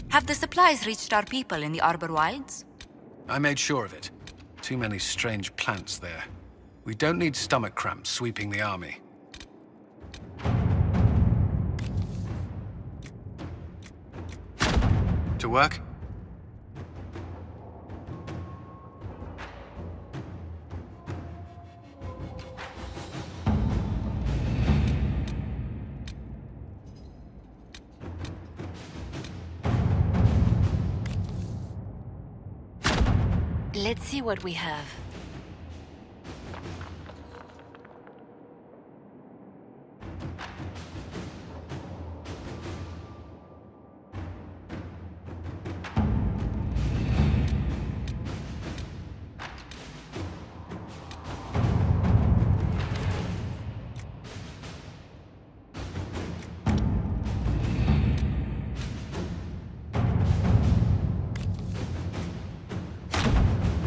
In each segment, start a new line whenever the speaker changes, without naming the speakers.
Have the supplies reached our people in the Arbor Wilds?
I made sure of it. Too many strange plants there. We don't need stomach cramps sweeping the army. To work?
Let's see what we have.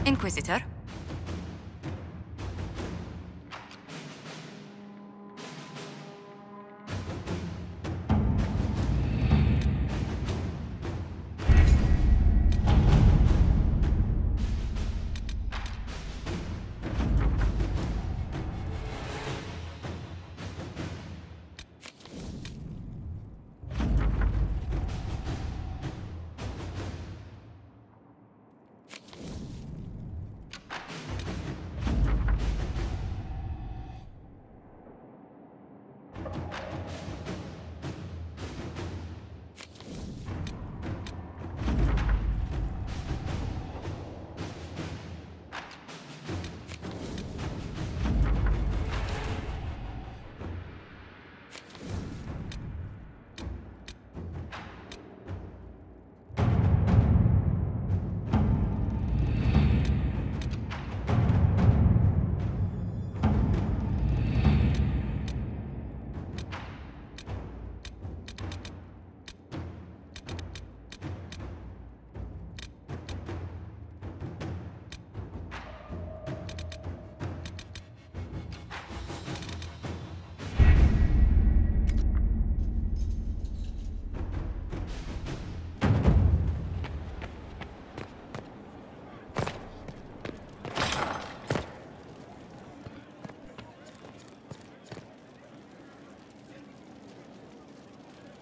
Inquisitor?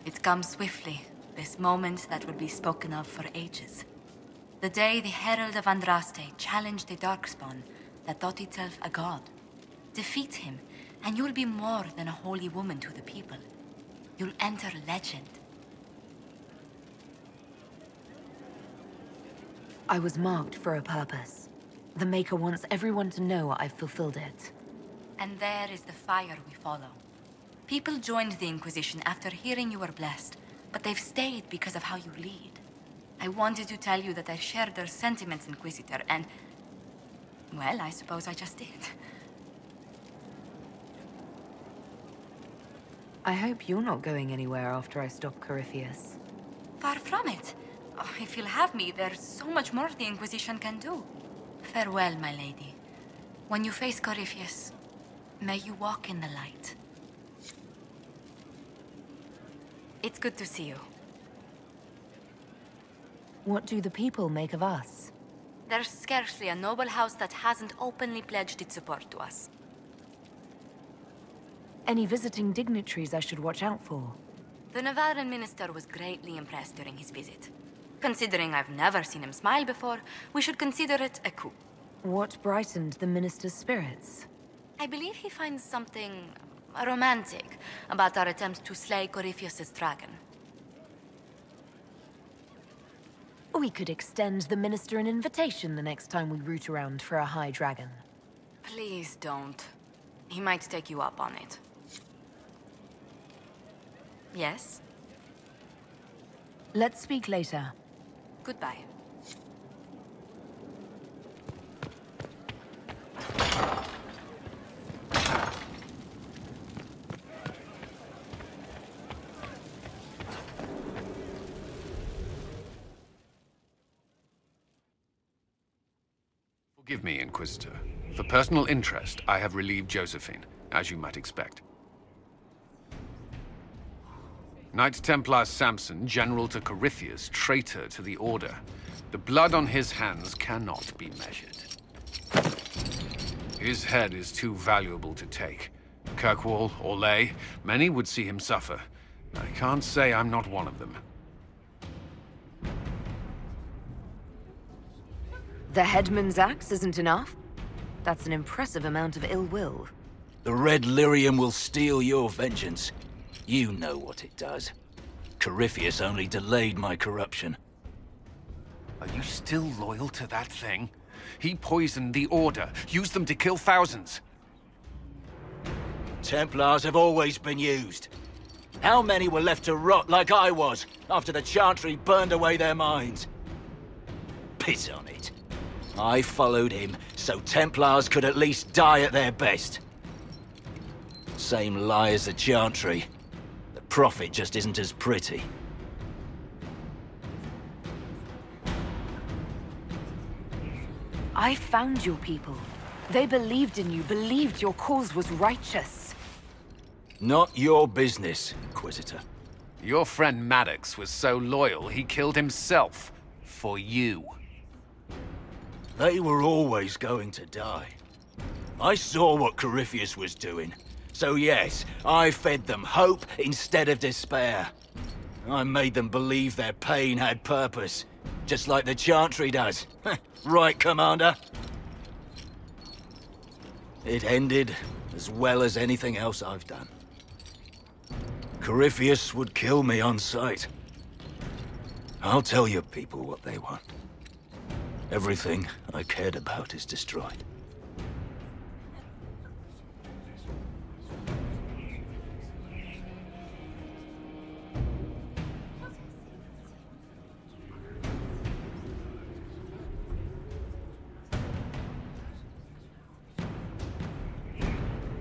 It comes swiftly, this moment that will be spoken of for ages. The day the Herald of Andraste challenged a Darkspawn that thought itself a god. Defeat him, and you'll be more than a holy woman to the people. You'll enter legend.
I was marked for a purpose. The Maker wants everyone to know I've fulfilled it.
And there is the fire we follow. People joined the Inquisition after hearing you were blessed, but they've stayed because of how you lead. I wanted to tell you that I shared their sentiments, Inquisitor, and... well, I suppose I just did.
I hope you're not going anywhere after I stop Corypheus.
Far from it. Oh, if you'll have me, there's so much more the Inquisition can do. Farewell, my lady. When you face Corypheus, may you walk in the light. It's good to see you.
What do the people make of us?
There's scarcely a noble house that hasn't openly pledged its support to us.
Any visiting dignitaries I should watch out for?
The Navarran minister was greatly impressed during his visit. Considering I've never seen him smile before, we should consider it a coup.
What brightened the minister's spirits?
I believe he finds something romantic about our attempt to slay Corypheus's dragon.
We could extend the minister an invitation the next time we root around for a high dragon.
Please don't. He might take you up on it. Yes?
Let's speak later.
Goodbye.
Forgive me, Inquisitor. For personal interest, I have relieved Josephine, as you might expect. Knight Templar Samson, general to Corypheus, traitor to the Order. The blood on his hands cannot be measured. His head is too valuable to take. Kirkwall, Orlais, many would see him suffer. I can't say I'm not one of them.
The headman's axe isn't enough? That's an impressive amount of ill will.
The Red Lyrium will steal your vengeance. You know what it does. Corypheus only delayed my corruption.
Are you still loyal to that thing? He poisoned the Order, used them to kill thousands.
Templars have always been used. How many were left to rot like I was, after the chantry burned away their minds? Piss on it. I followed him, so Templars could at least die at their best. Same lie as the chantry. The prophet just isn't as pretty.
I found your people. They believed in you, believed your cause was righteous.
Not your business, Inquisitor.
Your friend Maddox was so loyal, he killed himself. For you.
They were always going to die. I saw what Corypheus was doing. So yes, I fed them hope instead of despair. I made them believe their pain had purpose, just like the chantry does. Right, Commander? It ended as well as anything else I've done. Corypheus would kill me on sight. I'll tell your people what they want. Everything I cared about is destroyed.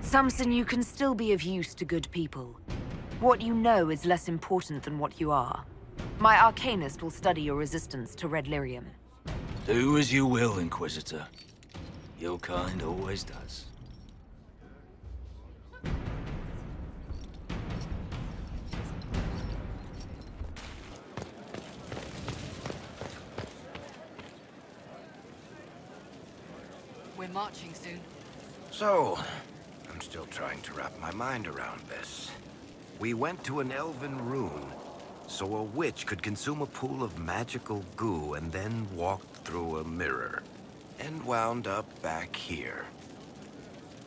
Samson, you can still be of use to good people. What you know is less important than what you are. My Arcanist will study your resistance to Red Lyrium.
Do as you will, Inquisitor. Your kind always does.
We're marching soon.
So, I'm still trying to wrap my mind around this. We went to an elven rune, so a witch could consume a pool of magical goo and then walk through a mirror. And wound up back here.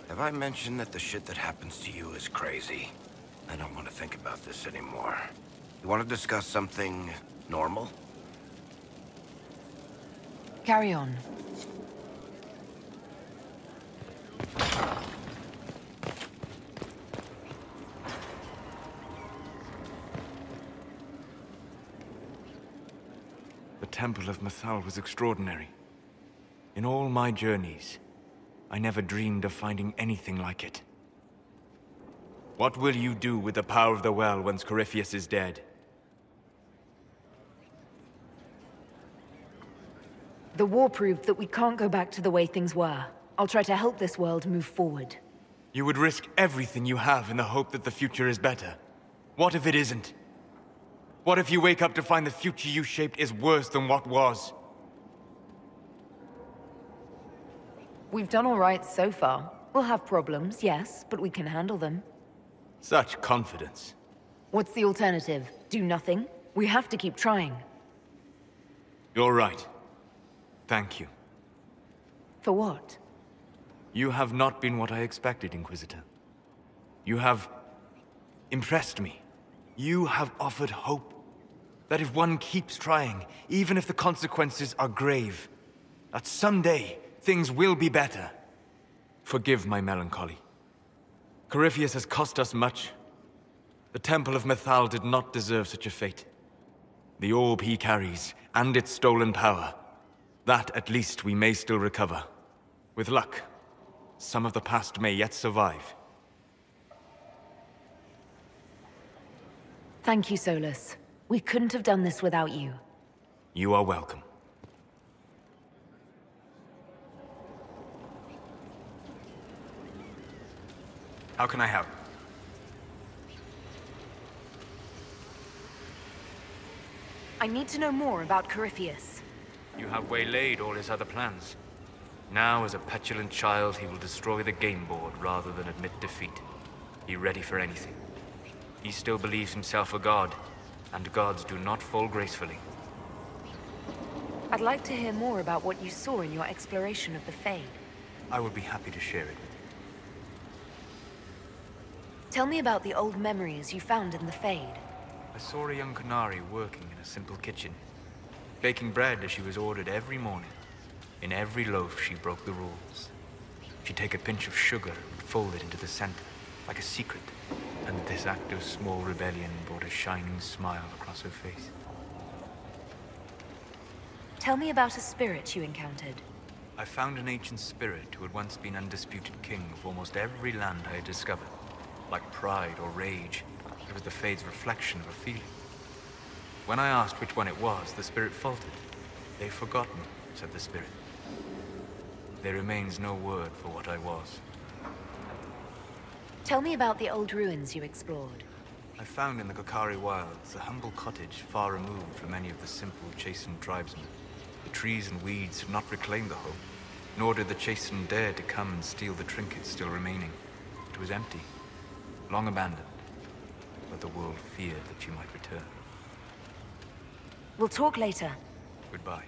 Have I mentioned that the shit that happens to you is crazy? I don't want to think about this anymore. You want to discuss something normal?
Carry on.
The Temple of Mythal was extraordinary. In all my journeys, I never dreamed of finding anything like it. What will you do with the power of the well once Corypheus is dead?
The war proved that we can't go back to the way things were. I'll try to help this world move forward.
You would risk everything you have in the hope that the future is better. What if it isn't? What if you wake up to find the future you shaped is worse than what was?
We've done all right so far. We'll have problems, yes, but we can handle them.
Such confidence.
What's the alternative? Do nothing? We have to keep trying.
You're right. Thank you.
For what?
You have not been what I expected, Inquisitor. You have impressed me. You have offered hope. That if one keeps trying, even if the consequences are grave, that someday things will be better. Forgive my melancholy. Corypheus has cost us much. The Temple of Mythal did not deserve such a fate. The orb he carries, and its stolen power, that at least we may still recover. With luck, some of the past may yet survive.
Thank you, Solus. We couldn't have done this without you.
You are welcome. How can I help?
I need to know more about Corypheus.
You have waylaid all his other plans. Now, as a petulant child, he will destroy the game board rather than admit defeat. Be ready for anything. He still believes himself a god, and gods do not fall gracefully.
I'd like to hear more about what you saw in your exploration of the Fade.
I would be happy to share it with you.
Tell me about the old memories you found in the Fade.
I saw a young Canary working in a simple kitchen, baking bread as she was ordered every morning. In every loaf, she broke the rules. She'd take a pinch of sugar and fold it into the center, like a secret, and this act of small rebellion brought a shining smile across her face.
Tell me about a spirit you encountered.
I found an ancient spirit who had once been undisputed king of almost every land I had discovered. Like pride or rage, it was the Fade's reflection of a feeling. When I asked which one it was, the spirit faltered. "They've forgotten," said the spirit. "There remains no word for what I was."
Tell me about the old ruins you explored.
I found in the Arbor Wilds a humble cottage far removed from any of the simple, chastened tribesmen. The trees and weeds had not reclaimed the home, nor did the chastened dare to come and steal the trinkets still remaining. It was empty, long abandoned, but the world feared that you might return.
We'll talk later.
Goodbye.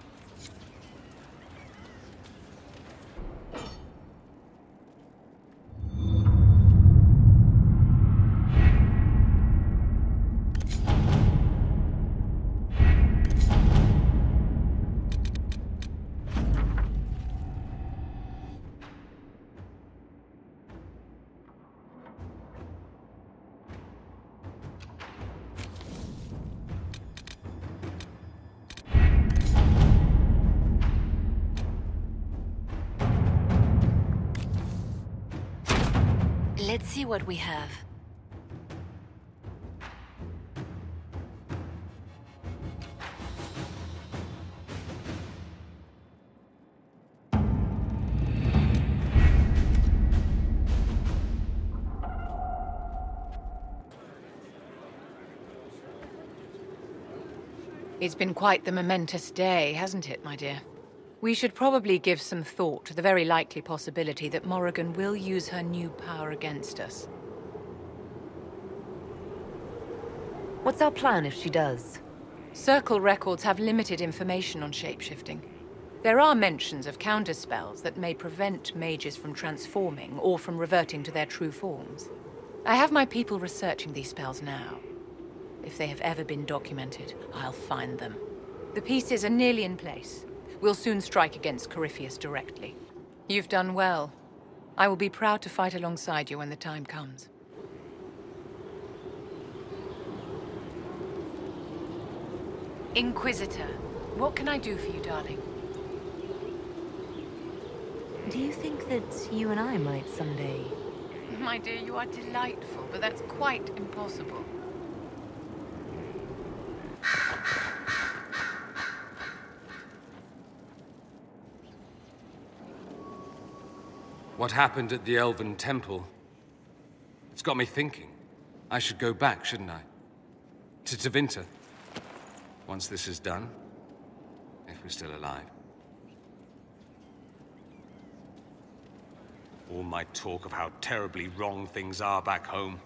Let's see what we have.
It's been quite the momentous day, hasn't it, my dear? We should probably give some thought to the very likely possibility that Morrigan will use her new power against us.
What's our plan if she does?
Circle records have limited information on shapeshifting. There are mentions of counterspells that may prevent mages from transforming or from reverting to their true forms. I have my people researching these spells now. If they have ever been documented, I'll find them. The pieces are nearly in place. We'll soon strike against Corypheus directly. You've done well. I will be proud to fight alongside you when the time comes. Inquisitor, what can I do for you, darling?
Do you think that you and I might someday?
My dear, you are delightful, but that's quite impossible.
What happened at the Elven Temple? It's got me thinking. I should go back, shouldn't I? To Tevinter. Once this is done. If we're still alive. All my talk of how terribly wrong things are back home.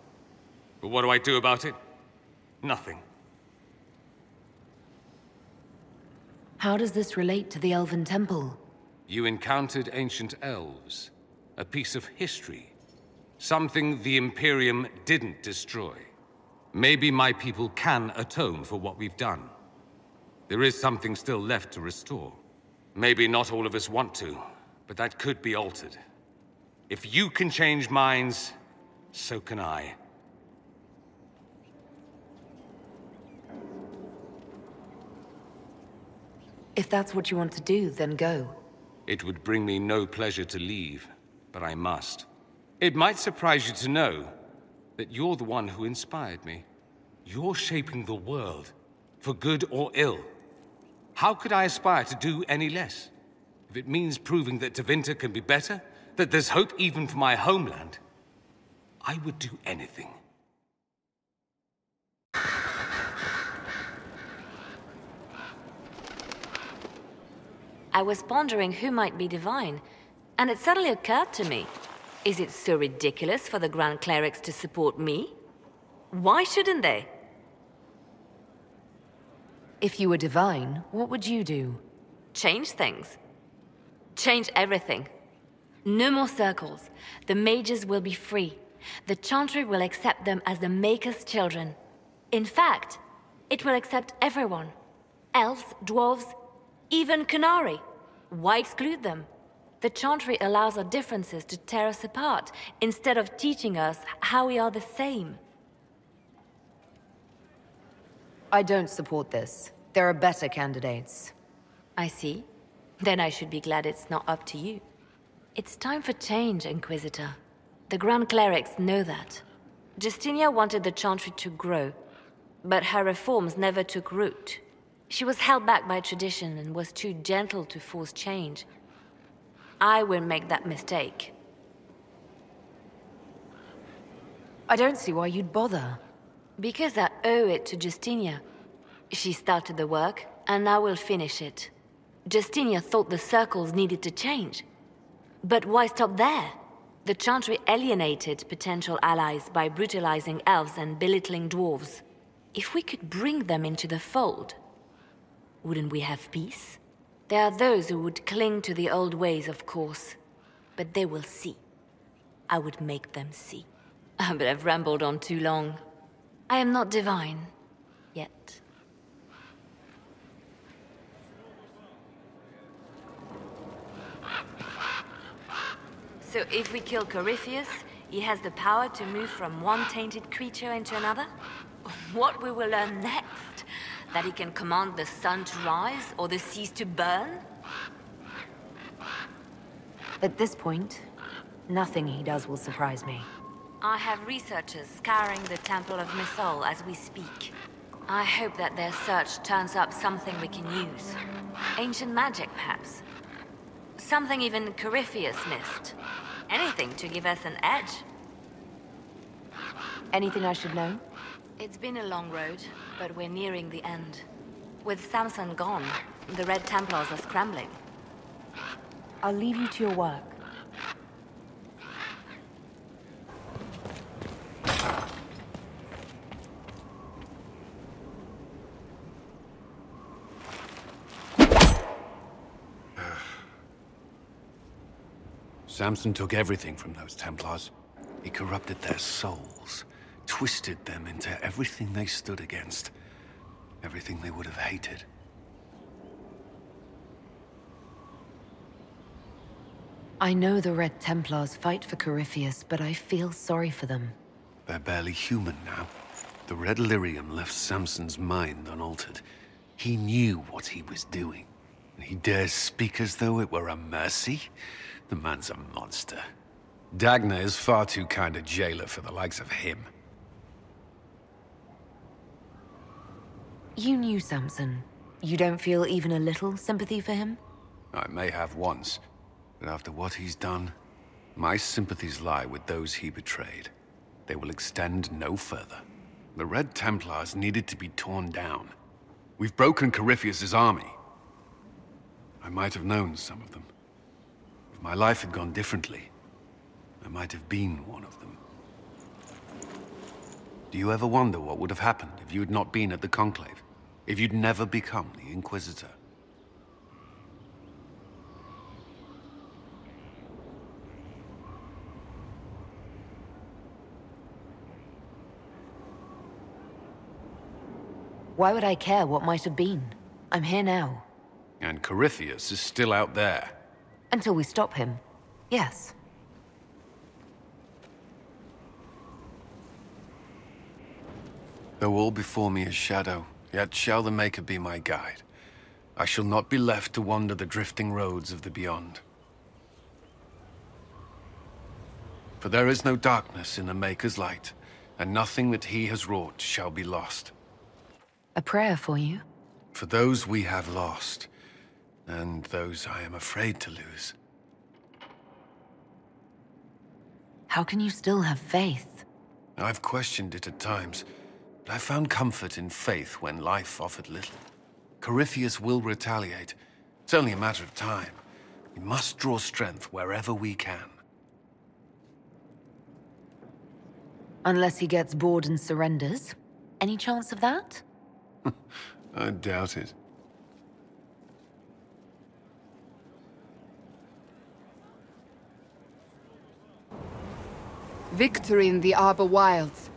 But what do I do about it? Nothing.
How does this relate to the Elven Temple?
You encountered ancient elves. A piece of history. Something the Imperium didn't destroy. Maybe my people can atone for what we've done. There is something still left to restore. Maybe not all of us want to, but that could be altered. If you can change minds, so can I.
If that's what you want to do, then go.
It would bring me no pleasure to leave, but I must. It might surprise you to know that you're the one who inspired me. You're shaping the world, for good or ill. How could I aspire to do any less? If it means proving that Tevinter can be better, that there's hope even for my homeland, I would do anything.
I was pondering who might be divine, and it suddenly occurred to me. Is it so ridiculous for the Grand Clerics to support me? Why shouldn't they?
If you were divine, what would you do?
Change things. Change everything. No more circles. The mages will be free. The chantry will accept them as the Maker's children. In fact, it will accept everyone. Elves, dwarves, even Canary. Why exclude them? The chantry allows our differences to tear us apart, instead of teaching us how we are the same.
I don't support this. There are better candidates.
I see. Then I should be glad it's not up to you. It's time for change, Inquisitor. The Grand Clerics know that. Justinia wanted the chantry to grow, but her reforms never took root. She was held back by tradition and was too gentle to force change. I won't make that mistake.
I don't see why you'd bother.
Because I owe it to Justinia. She started the work, and I will finish it. Justinia thought the circles needed to change. But why stop there? The chantry alienated potential allies by brutalizing elves and belittling dwarves. If we could bring them into the fold, wouldn't we have peace? There are those who would cling to the old ways, of course. But they will see. I would make them see. But I've rambled on too long. I am not divine. Yet. So if we kill Corypheus, he has the power to move from one tainted creature into another? What we will learn next? That he can command the sun to rise or the seas to burn?
At this point, nothing he does will surprise me.
I have researchers scouring the Temple of Mythal as we speak. I hope that their search turns up something we can use. Ancient magic, perhaps. Something even Corypheus missed. Anything to give us an edge.
Anything I should know?
It's been a long road, but we're nearing the end. With Samson gone, the Red Templars are scrambling.
I'll leave you to your work.
Samson took everything from those Templars. He corrupted their souls, twisted them into everything they stood against, everything they would have hated.
I know the Red Templars fight for Corypheus, but I feel sorry for them.
They're barely human now. The Red Lyrium left Samson's mind unaltered. He knew what he was doing, and he dares speak as though it were a mercy? The man's a monster. Dagna is far too kind a jailer for the likes of him.
You knew Samson. You don't feel even a little sympathy for him?
I may have once, but after what he's done, my sympathies lie with those he betrayed. They will extend no further. The Red Templars needed to be torn down. We've broken Corypheus's army. I might have known some of them. If my life had gone differently, I might have been one of them. Do you ever wonder what would have happened if you had not been at the Conclave? If you'd never become the Inquisitor?
Why would I care what might have been? I'm here now.
And Corypheus is still out there.
Until we stop him. Yes.
Though all before me is shadow, yet shall the Maker be my guide. I shall not be left to wander the drifting roads of the beyond. For there is no darkness in the Maker's light, and nothing that he has wrought shall be lost.
A prayer for you?
For those we have lost, and those I am afraid to lose.
How can you still have faith?
I've questioned it at times, but I found comfort in faith when life offered little. Corypheus will retaliate.
It's only a matter of time. We must draw strength wherever we can.
Unless he gets bored and surrenders. Any chance of that?
I doubt it.
Victory in the Arbor Wilds.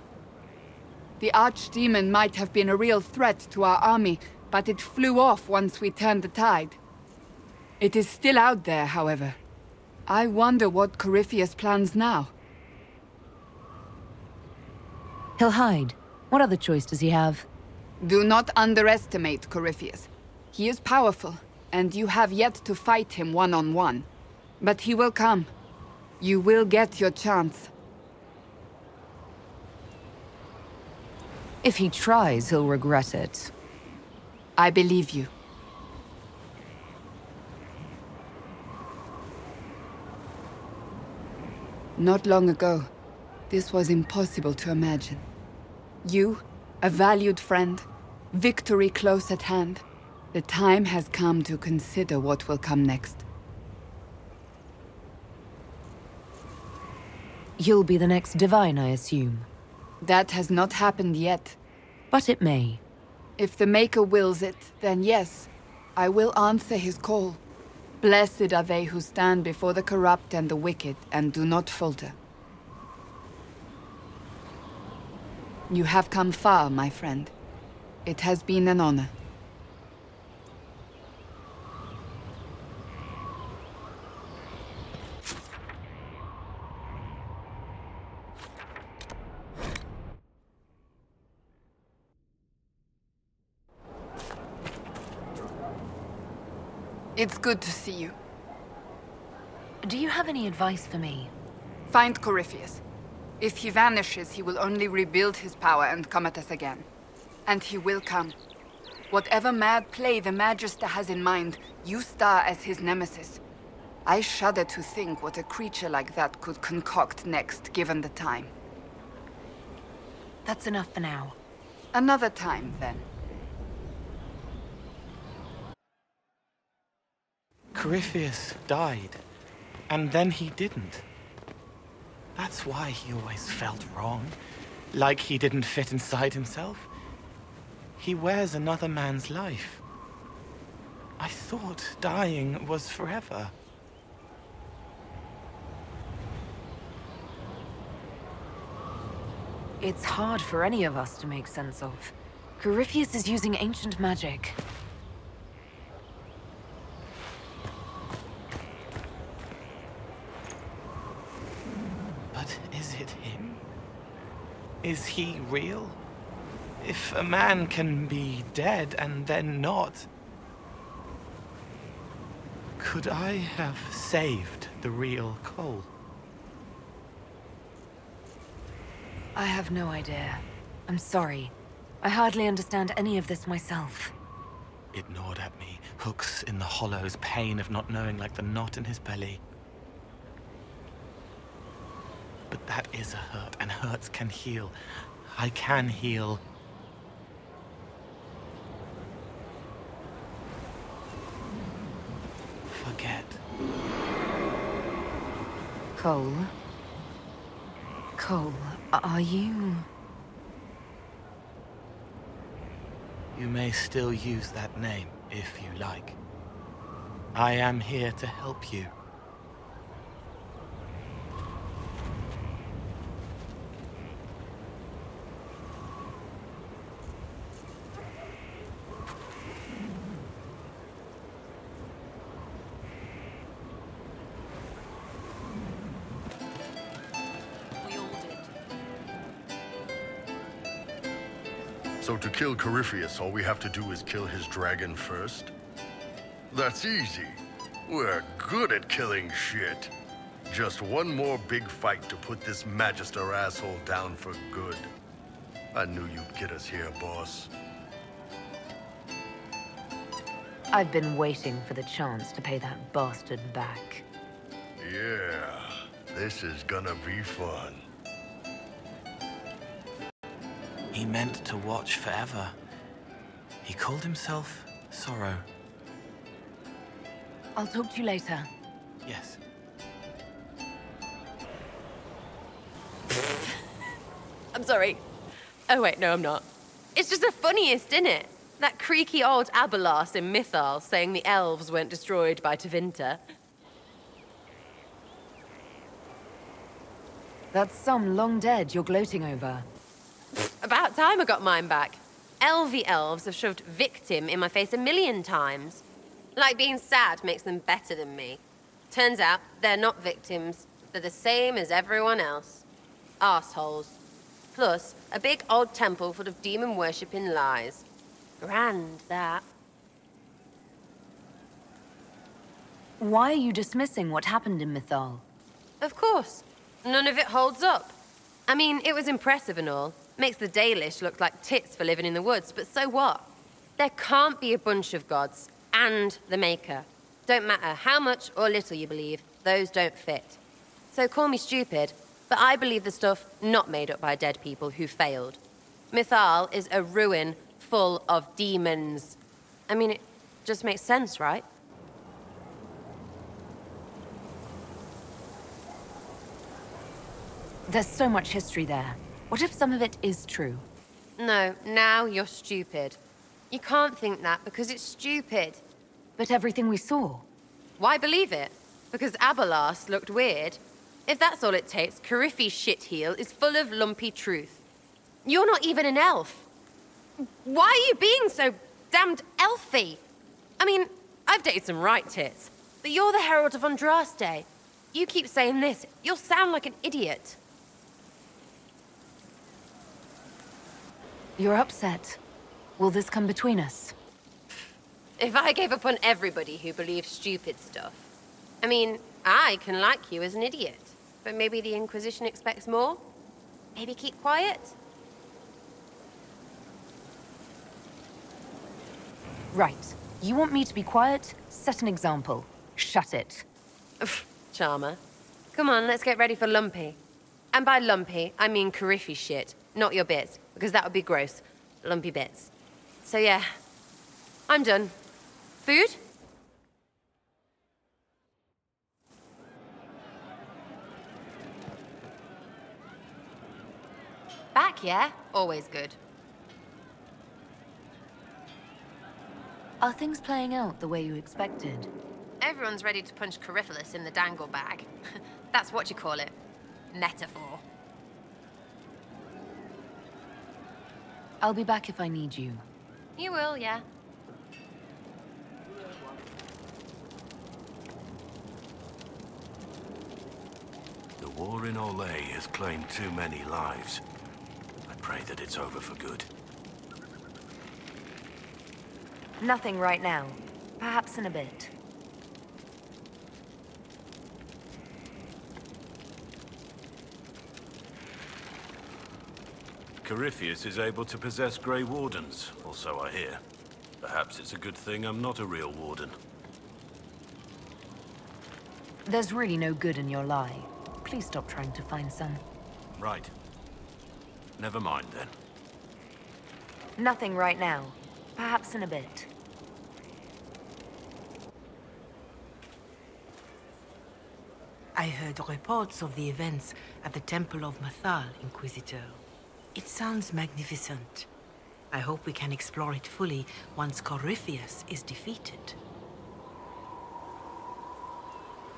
The Archdemon might have been a real threat to our army, but it flew off once we turned the tide. It is still out there, however. I wonder what Corypheus plans now.
He'll hide. What other choice does he have?
Do not underestimate Corypheus. He is powerful, and you have yet to fight him one-on-one. But he will come. You will get your chance.
If he tries, he'll regret it.
I believe you. Not long ago, this was impossible to imagine. You, a valued friend, victory close at hand. The time has come to consider what will come next.
You'll be the next divine, I assume.
That has not happened yet.
But it may.
If the Maker wills it, then yes, I will answer his call. Blessed are they who stand before the corrupt and the wicked and do not falter. You have come far, my friend. It has been an honor. It's good to see you.
Do you have any advice for me?
Find Corypheus. If he vanishes, he will only rebuild his power and come at us again. And he will come. Whatever mad play the Magister has in mind, you star as his nemesis. I shudder to think what a creature like that could concoct next, given the time.
That's enough for now.
Another time, then.
Corypheus died, and then he didn't. That's why he always felt wrong, like he didn't fit inside himself. He wears another man's life. I thought dying was forever.
It's hard for any of us to make sense of. Corypheus is using ancient magic.
But is it him? Is he real? If a man can be dead and then not, could I have saved the real Cole?
I have no idea. I'm sorry. I hardly understand any of this myself.
It gnawed at me, hooks in the hollows, pain of not knowing like the knot in his belly. But that is a hurt, and hurts can heal. I can heal. Forget.
Cole? Cole, are you...
You may still use that name, if you like. I am here to help you.
So to kill Corypheus, all we have to do is kill his dragon first? That's easy. We're good at killing shit. Just one more big fight to put this Magister asshole down for good. I knew you'd get us here, boss.
I've been waiting for the chance to pay that bastard back.
Yeah, this is gonna be fun.
He meant to watch forever. He called himself Sorrow.
I'll talk to you later.
Yes.
I'm sorry. Oh wait, no, I'm not. It's just the funniest, isn't it? That creaky old Arbor in Mythal saying the elves weren't destroyed by Tevinter.
That's some long dead you're gloating over.
About time I got mine back. Elvie elves have shoved victim in my face 1,000,000 times. Like being sad makes them better than me. Turns out they're not victims. They're the same as everyone else. Arseholes. Plus, a big old temple full of demon-worshipping lies. Grand, that.
Why are you dismissing what happened in Mythal?
Of course. None of it holds up. I mean, it was impressive and all. Makes the Dalish look like tits for living in the woods, but so what? There can't be a bunch of gods and the Maker. Don't matter how much or little you believe, those don't fit. So call me stupid, but I believe the stuff not made up by dead people who failed. Mythal is a ruin full of demons. I mean, it just makes sense, right?
There's so much history there. What if some of it is true?
No, now you're stupid. You can't think that because it's stupid.
But everything we saw.
Why believe it? Because Aberlast looked weird? If that's all it takes, Cariffi's shitheel is full of lumpy truth. You're not even an elf. Why are you being so damned elfy? I mean, I've dated some right tits, but you're the Herald of Andraste. You keep saying this, you'll sound like an idiot.
You're upset. Will this come between us?
If I gave up on everybody who believes stupid stuff. I mean, I can like you as an idiot, but maybe the Inquisition expects more? Maybe keep quiet?
Right. You want me to be quiet? Set an example. Shut it.
Charmer. Come on, let's get ready for Lumpy. And by Lumpy, I mean Cariffi shit, not your bits, because that would be gross. Lumpy bits. So yeah, I'm done. Food? Back, yeah? Always good.
Are things playing out the way you expected?
Everyone's ready to punch Cariffius in the dangle bag. That's what you call it. Metaphor.
I'll be back if I need you.
You will, yeah.
The war in Olay has claimed too many lives. I pray that it's over for good.
Nothing right now. Perhaps in a bit.
Cariffius is able to possess Grey Wardens, or so I hear. Perhaps it's a good thing I'm not a real Warden.
There's really no good in your lie. Please stop trying to find some.
Right. Never mind, then.
Nothing right now. Perhaps in a bit.
I heard reports of the events at the Temple of Mythal, Inquisitor. It sounds magnificent. I hope we can explore it fully once Cariffius is defeated.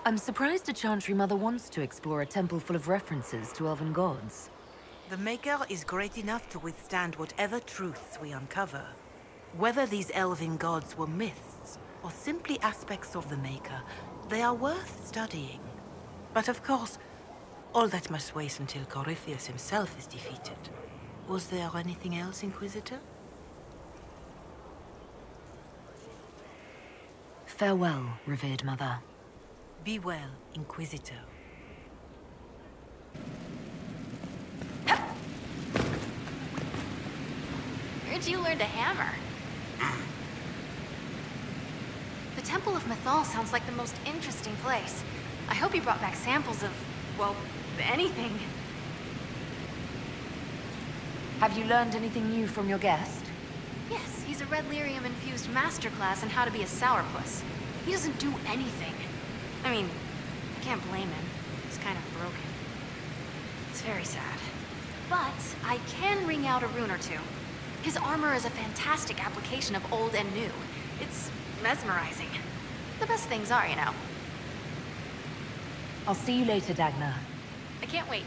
I'm surprised a chantry mother wants to explore a temple full of references to elven gods.
The Maker is great enough to withstand whatever truths we uncover. Whether these elven gods were myths or simply aspects of the Maker, they are worth studying. But of course, all that must wait until Cariffius himself is defeated. Was there anything else, Inquisitor?
Farewell, revered mother.
Be well, Inquisitor.
Where'd you learn to hammer? The Temple of Mythal sounds like the most interesting place. I hope you brought back samples of, well, anything.
Have you learned anything new from your guest?
Yes, he's a red lyrium-infused masterclass in how to be a sourpuss. He doesn't do anything. I mean, I can't blame him. He's kind of broken. It's very sad. But I can wring out a rune or two. His armor is a fantastic application of old and new. It's mesmerizing. The best things are, you know.
I'll see you later, Dagna.
I can't wait.